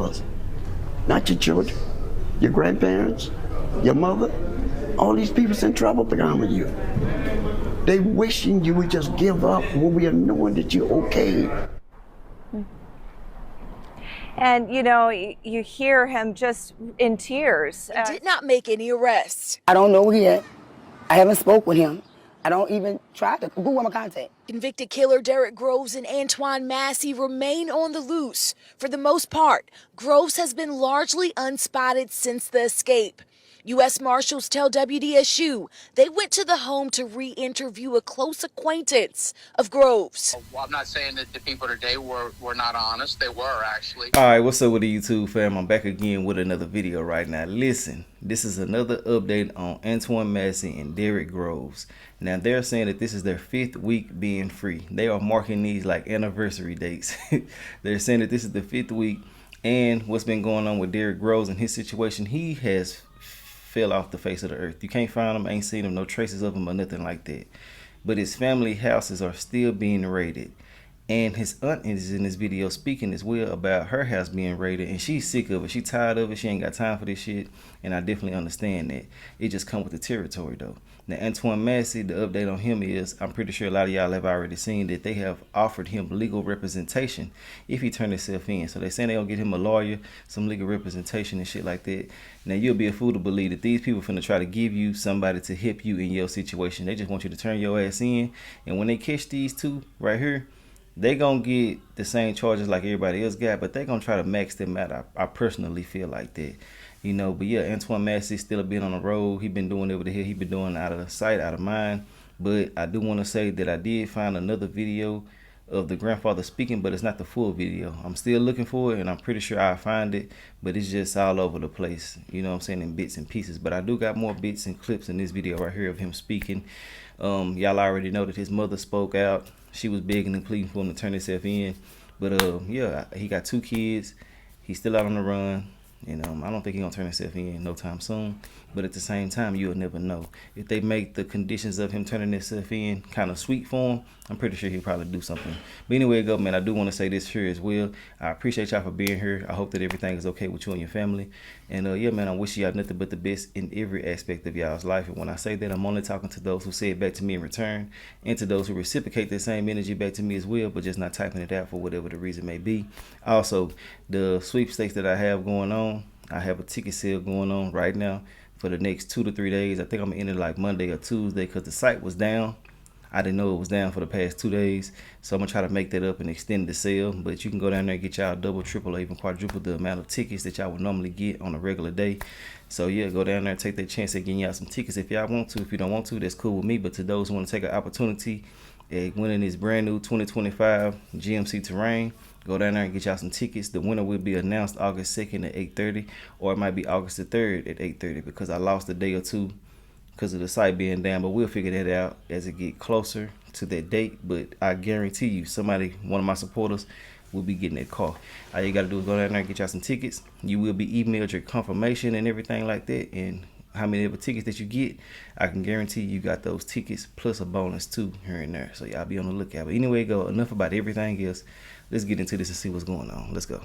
of us. Not your children, your grandparents, your mother. All these people's in trouble because of you. They wishing you would just give up when we are knowing that you're okay. And, you know, you hear him just in tears. He did not make any arrests. I don't know where he at. I haven't spoke with him. I don't even try to. Who am I contact? Convicted killer Derrick Groves and Antoine Massey remain on the loose. For the most part, Groves has been largely unspotted since the escape. U.S. Marshals tell WDSU they went to the home to re-interview a close acquaintance of Groves. Well, I'm not saying that the people today were not honest. They were, actually. All right, what's up with the YouTube fam? I'm back again with another video right now. Listen, this is another update on Antoine Massey and Derrick Groves. Now, they're saying that this is their 5th week being free. They are marking these like anniversary dates. They're saying that this is the 5th week. And what's been going on with Derrick Groves and his situation, he has fell off the face of the earth. You can't find him, ain't seen him, no traces of him or nothing like that. But his family houses are still being raided. And his aunt is in this video speaking as well about her house being raided, and she's sick of it. She tired of it. She ain't got time for this shit, and I definitely understand that. It just come with the territory though. Now Antoine Massey, the update on him is, I'm pretty sure a lot of y'all have already seen that they have offered him legal representation if he turned himself in. So they're saying they're gonna get him a lawyer, some legal representation and shit like that. Now you'll be a fool to believe that these people finna try to give you somebody to help you in your situation. They just want you to turn your ass in, and when they catch these two right here, they gonna get the same charges like everybody else got, but they gonna try to max them out. I personally feel like that, you know. But yeah, Antoine Massey still been on the road. He been doing over the hell he been doing, out of sight, out of mind. But I do want to say that I did find another video of the grandfather speaking, but it's not the full video. I'm still looking for it, and I'm pretty sure I'll find it, but it's just all over the place, you know what I'm saying, in bits and pieces. But I do got more bits and clips in this video right here of him speaking. Y'all already know that his mother spoke out. She was begging and pleading for him to turn himself in. But yeah, he got 2 kids. He's still out on the run. And I don't think he's gonna turn himself in no time soon. But at the same time, you'll never know. If they make the conditions of him turning himself in kind of sweet for him, I'm pretty sure he'll probably do something. But anyway, go, man, I do want to say this here as well. I appreciate y'all for being here. I hope that everything is okay with you and your family. And yeah, man, I wish y'all nothing but the best in every aspect of y'all's life. And when I say that, I'm only talking to those who say it back to me in return, and to those who reciprocate the same energy back to me as well, but just not typing it out for whatever the reason may be. Also, the sweepstakes that I have going on, I have a ticket sale going on right now for the next 2 to 3 days. I think I'm gonna end it like Monday or Tuesday because the site was down. I didn't know it was down for the past 2 days, so I'm gonna try to make that up and extend the sale. But you can go down there and get y'all double, triple, or even quadruple the amount of tickets that y'all would normally get on a regular day. So yeah, go down there and take that chance at getting y'all some tickets if y'all want to. If you don't want to, that's cool with me. But to those who want to take an opportunity at winning this brand new 2025 GMC Terrain, go down there and get y'all some tickets. The winner will be announced August 2nd at 8:30, or it might be August the 3rd at 8:30 because I lost a day or two because of the site being down. But we'll figure that out as it get closer to that date. But I guarantee you, somebody, one of my supporters, will be getting that car. All you gotta do is go down there and get y'all some tickets. You will be emailed your confirmation and everything like that, and how many of the tickets that you get, I can guarantee you got those tickets plus a bonus too here and there. So y'all be on the lookout. But anyway, go, enough about everything else. Let's get into this and see what's going on. Let's go.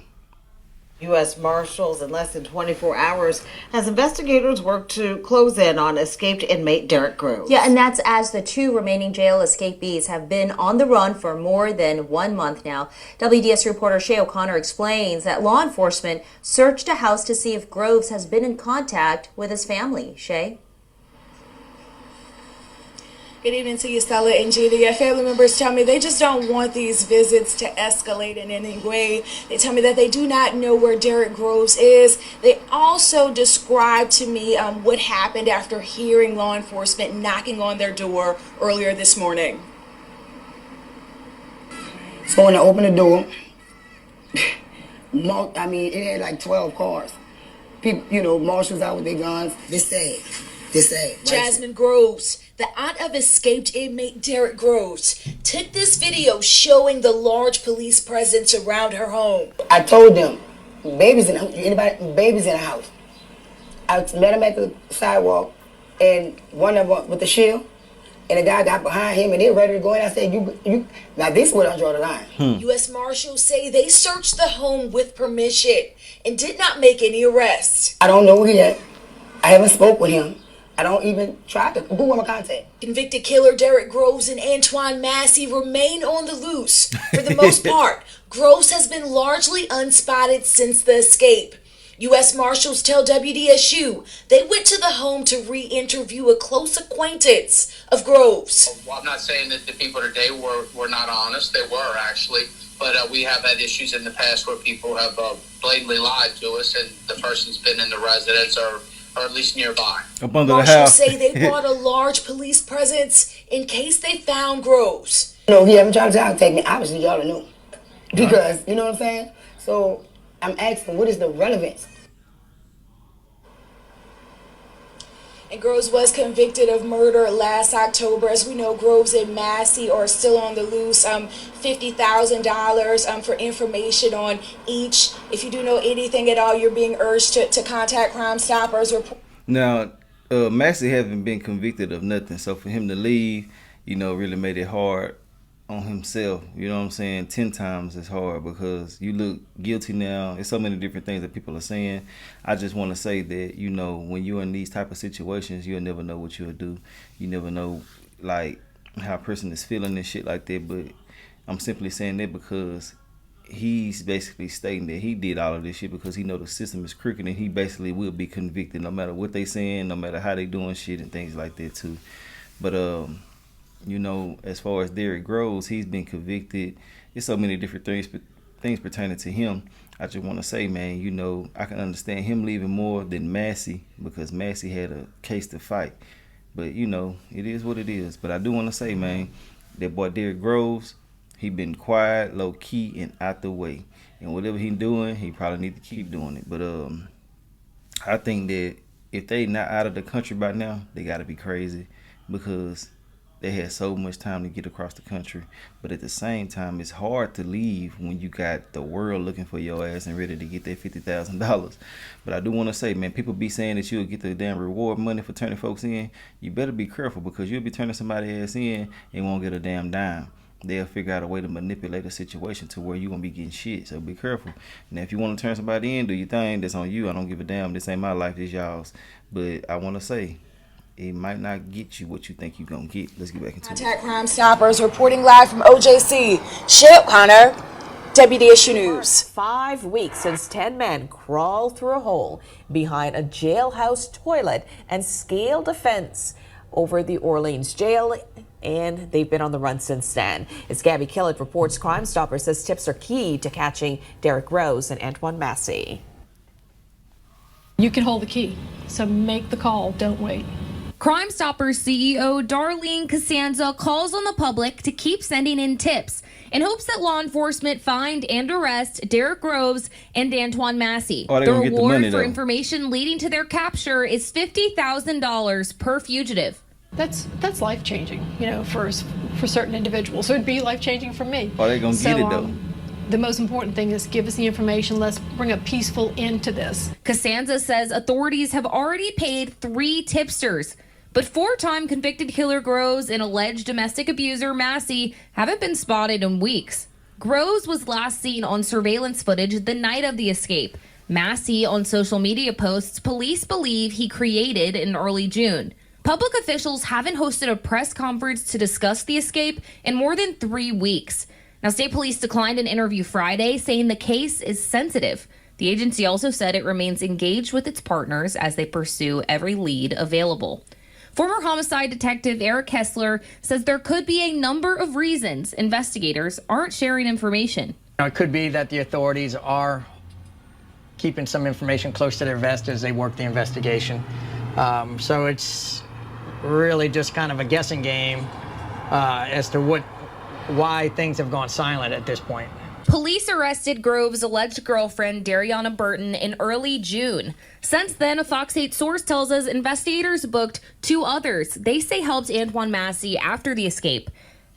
U.S. Marshals in less than 24 hours as investigators work to close in on escaped inmate Derrick Groves. Yeah, and that's as the 2 remaining jail escapees have been on the run for more than 1 month now. WDS reporter Shay O'Connor explains that law enforcement searched a house to see if Groves has been in contact with his family. Shay? Good evening to you, Stella and Judy. Family members tell me they just don't want these visits to escalate in any way. They tell me that they do not know where Derrick Groves is. They also described to me what happened after hearing law enforcement knocking on their door earlier this morning. So when I opened the door, I mean, it had like 12 cars. People, you know, marshals out with their guns. This sad. Jasmine Groves, the aunt of escaped inmate Derrick Groves, took this video showing the large police presence around her home. I told them, babies in the house. I met them at the sidewalk, and one of them with the shield, and the guy got behind him, and they were ready to go in. I said, you. Now this is where I draw the line. U.S. Marshals say they searched the home with permission and did not make any arrests. I don't know where he at. I haven't spoke with him. I don't even try to. Who am I contact? Convicted killer Derrick Groves and Antoine Massey remain on the loose. For the most part, Groves has been largely unspotted since the escape. U.S. Marshals tell WDSU they went to the home to re-interview a close acquaintance of Groves. Well, I'm not saying that the people today were not honest. They were, actually. But we have had issues in the past where people have blatantly lied to us, and the person's been in the residence or at least nearby. Up under Marshals the house. say they brought a large police presence in case they found Groves. You know, he haven't tried to contact me. Obviously, y'all knew. Because, you know what I'm saying? So I'm asking, what is the relevance? And Groves was convicted of murder last October. As we know, Groves and Massey are still on the loose. $50,000 for information on each. If you do know anything at all, you're being urged to contact Crime Stoppers. Now, Massey hasn't been convicted of nothing, so for him to leave, you know, really made it hard on himself. You know what I'm saying? 10 times as hard, because you look guilty now. There's so many different things that people are saying. I just want to say that, you know, when you're in these type of situations, you'll never know what you'll do. You never know, like, how a person is feeling and shit like that. But I'm simply saying that because he's basically stating that he did all of this shit because he know the system is crooked, and he basically will be convicted no matter what they saying, no matter how they doing shit and things like that too. But you know, as far as Derrick Groves, he's been convicted. There's so many different things pertaining to him. I just want to say, man, you know, I can understand him leaving more than Massey, because Massey had a case to fight. But, you know, it is what it is. But I do want to say, man, that boy Derrick Groves, he been quiet, low-key, and out the way. And whatever he doing, he probably need to keep doing it. But I think that if they not out of the country by now, they got to be crazy, because they had so much time to get across the country. But at the same time, it's hard to leave when you got the world looking for your ass and ready to get that $50,000. But I do want to say, man, people be saying that you'll get the damn reward money for turning folks in. You better be careful, because you'll be turning somebody ass in and won't get a damn dime. They'll figure out a way to manipulate a situation to where you're going to be getting shit. So be careful. Now, if you want to turn somebody in, do your thing. That's on you. I don't give a damn. This ain't my life. This y'all's. But I want to say, it might not get you what you think you're going to get. Let's get back into it. Contact Crime Stoppers, reporting live from OJC. Shep Connor, WDSU News. 5 weeks since 10 men crawled through a hole behind a jailhouse toilet and scaled a fence over the Orleans jail, and they've been on the run since then. As Gabby Killett reports, Crime Stoppers says tips are key to catching Derrick Groves and Antoine Massey. You can hold the key, so make the call, don't wait. Crime Stoppers CEO Darlene Costanza calls on the public to keep sending in tips in hopes that law enforcement find and arrest Derrick Groves and Antoine Massey. The reward for information leading to their capture is $50,000 per fugitive. That's life-changing, you know, for certain individuals. So it'd be life-changing for me. Are they gonna get it though? The most important thing is give us the information. Let's bring a peaceful end to this. Costanza says authorities have already paid 3 tipsters. But 4-time convicted killer Groves and alleged domestic abuser Massey haven't been spotted in weeks. Groves was last seen on surveillance footage the night of the escape. Massey, on social media posts, police believe he created in early June. Public officials haven't hosted a press conference to discuss the escape in more than 3 weeks. Now, state police declined an interview Friday, saying the case is sensitive. The agency also said it remains engaged with its partners as they pursue every lead available. Former homicide detective Eric Kessler says there could be a number of reasons investigators aren't sharing information. It could be that the authorities are keeping some information close to their vest as they work the investigation. So it's really just kind of a guessing game as to why things have gone silent at this point. Police arrested Groves' alleged girlfriend, Dariana Burton, in early June. Since then, a Fox 8 source tells us investigators booked 2 others they say helped Antoine Massey after the escape.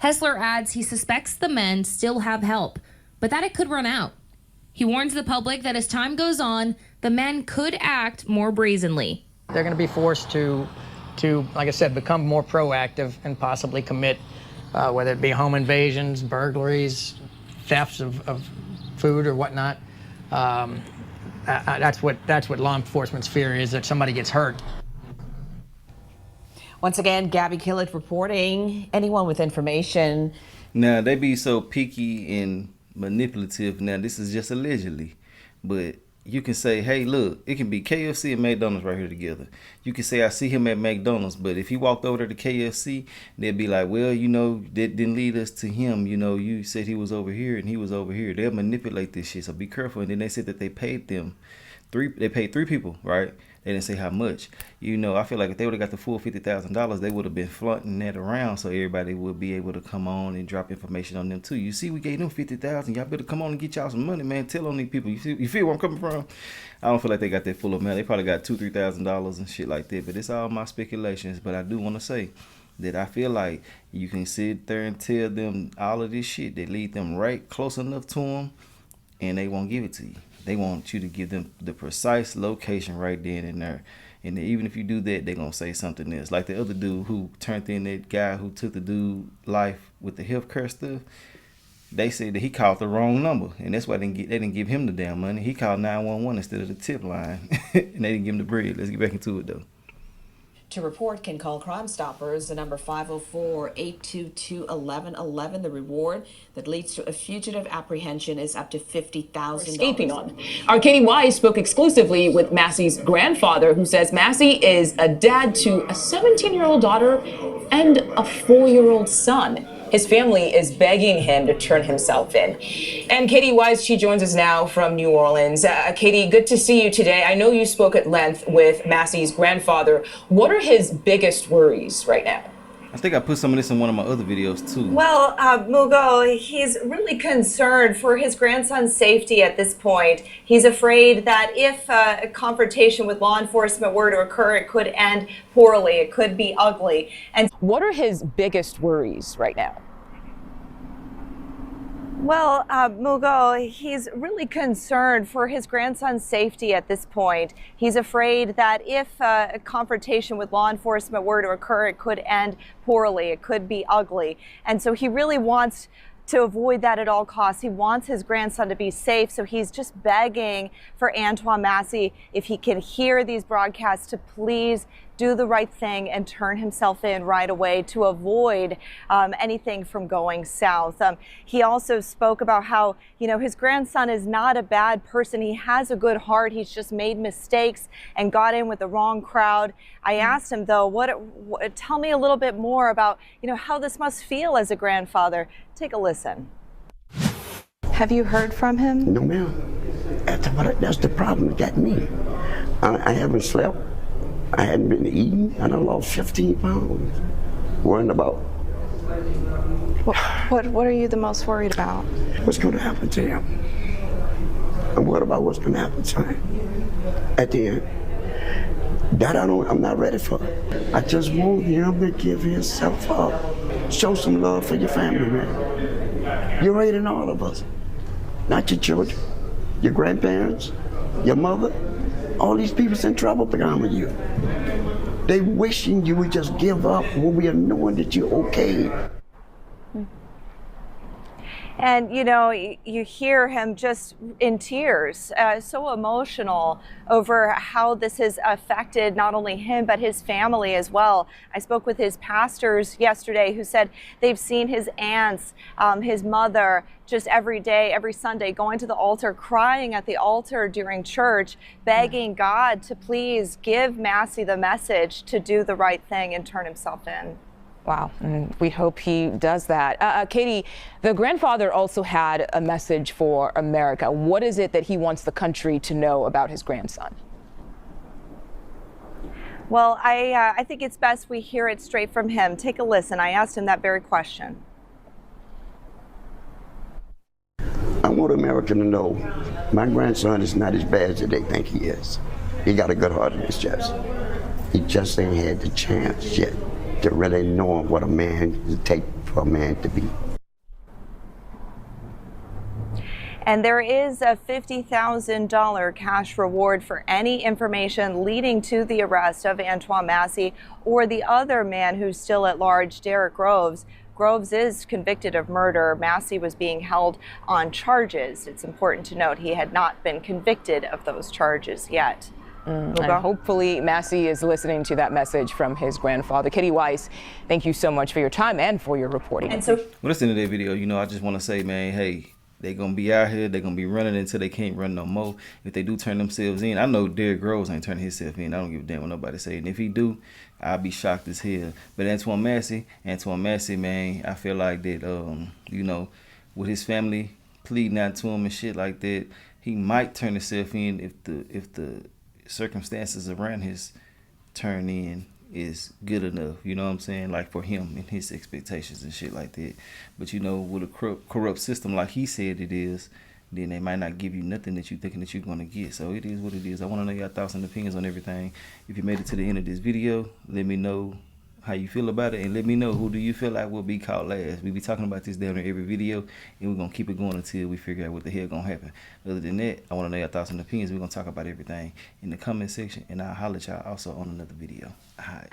Hessler adds he suspects the men still have help, but that it could run out. He warns the public that as time goes on, the men could act more brazenly. They're going to be forced to to, like I said, become more proactive and possibly commit, whether it be home invasions, burglaries, thefts of food or whatnot. That's what law enforcement's fear is, that somebody gets hurt. Once again, Gabby Killett reporting. Anyone with information. Now, they be so picky and manipulative. Now, this is just allegedly, but you can say, hey, look, it can be KFC and McDonald's right here together. You can say, I see him at McDonald's, but if he walked over there to KFC, they'd be like, well, you know, that didn't lead us to him. You know, you said he was over here and he was over here. They'll manipulate this shit, so be careful. And then they said that they paid them they paid 3 people, right? They didn't say how much. You know, I feel like if they would have got the full $50,000, they would have been flaunting that around, so everybody would be able to come on and drop information on them too. You see, we gave them $50,000. Y'all better come on and get y'all some money, man. Tell on these people. You feel where I'm coming from? I don't feel like they got that full amount. They probably got $2,000, $3,000 and shit like that. But it's all my speculations. But I do want to say that I feel like you can sit there and tell them all of this shit. They lead them right close enough to them, and they won't give it to you. They want you to give them the precise location right then and there. And even if you do that, they're going to say something else. Like the other dude who turned in that guy who took the dude life with the healthcare stuff. They said that he called the wrong number. And that's why they didn't give him the damn money. He called 911 instead of the tip line. And they didn't give him the bread. Let's get back into it, though. To report, can call Crime Stoppers, the number 504-822-1111. The reward that leads to a fugitive apprehension is up to $50,000. Escaping on. Our Katie Wise spoke exclusively with Massey's grandfather, who says Massey is a dad to a 17-year-old daughter and a 4-year-old son. His family is begging him to turn himself in. And Katie Wise, she joins us now from New Orleans. Katie, good to see you today. I know you spoke at length with Massey's grandfather. What are his biggest worries right now? I think I put some of this in one of my other videos too. Well, Mugo, he's really concerned for his grandson's safety at this point. He's afraid that if a confrontation with law enforcement were to occur, it could end poorly. It could be ugly. And what are his biggest worries right now? Well, Mugo, he's really concerned for his grandson's safety at this point. He's afraid that if a confrontation with law enforcement were to occur, it could end poorly. It could be ugly. And so he really wants to avoid that at all costs. He wants his grandson to be safe, so he's just begging for Antoine Massey, if he can hear these broadcasts, to please do the right thing and turn himself in right away to avoid anything from going south. He also spoke about how, you know, his grandson is not a bad person. He has a good heart. He's just made mistakes and got in with the wrong crowd. I asked him, though, tell me a little bit more about, you know, how this must feel as a grandfather. Take a listen. Have you heard from him? No, ma'am. That's the problem that got me. I haven't slept. I hadn't been eating, and I lost 15 pounds. Worrying about. What are you the most worried about? What's going to happen to him? And what about what's going to happen to him at the end? That I'm not ready for. I just want him to give himself up. Show some love for your family, man. You're raising all of us, not your children, your grandparents, your mother. All these people's in trouble behind you. They wishing you would just give up when we are knowing that you're okay. And, you know, you hear him just in tears, so emotional over how this has affected not only him, but his family as well. I spoke with his pastors yesterday who said they've seen his aunts, his mother, just every day, every Sunday, going to the altar, crying at the altar during church, begging God to please give Massey the message to do the right thing and turn himself in. Wow, and we hope he does that. Katie, the grandfather also had a message for America. What is it that he wants the country to know about his grandson? Well, I think it's best we hear it straight from him. Take a listen. I asked him that very question. I want America to know my grandson is not as bad as they think he is. He got a good heart in his chest. He just ain't had the chance yet to really know what a man it takes for a man to be. And there is a $50,000 cash reward for any information leading to the arrest of Antoine Massey or the other man who's still at large, Derrick Groves. Groves is convicted of murder. Massey was being held on charges. It's important to note he had not been convicted of those charges yet. And hopefully Massey is listening to that message from his grandfather. Kitty Weiss, thank you so much for your time and for your reporting. And so, well, that's the end of that video. You know, I just want to say, man, hey, they're going to be out here. They're going to be running until they can't run no more. If they do turn themselves in, I know Derrick Groves ain't turning himself in. I don't give a damn what nobody say. And if he do, I'll be shocked as hell. But Antoine Massey, man, I feel like that, you know, with his family pleading out to him and shit like that, he might turn himself in if the circumstances around his turn in is good enough, you know what I'm saying, like for him and his expectations and shit like that. But you know, with a corrupt system like he said it is, then they might not give you nothing that you thinking that you're gonna get. So it is what it is. I want to know your thoughts and opinions on everything. If you made it to the end of this video, let me know how you feel about it, and let me know who do you feel like will be caught last. We be talking about this down in every video, and we're gonna keep it going until we figure out what the hell gonna happen. Other than that, I want to know your thoughts and opinions. We're gonna talk about everything in the comment section, and I'll holler at y'all also on another video. All right.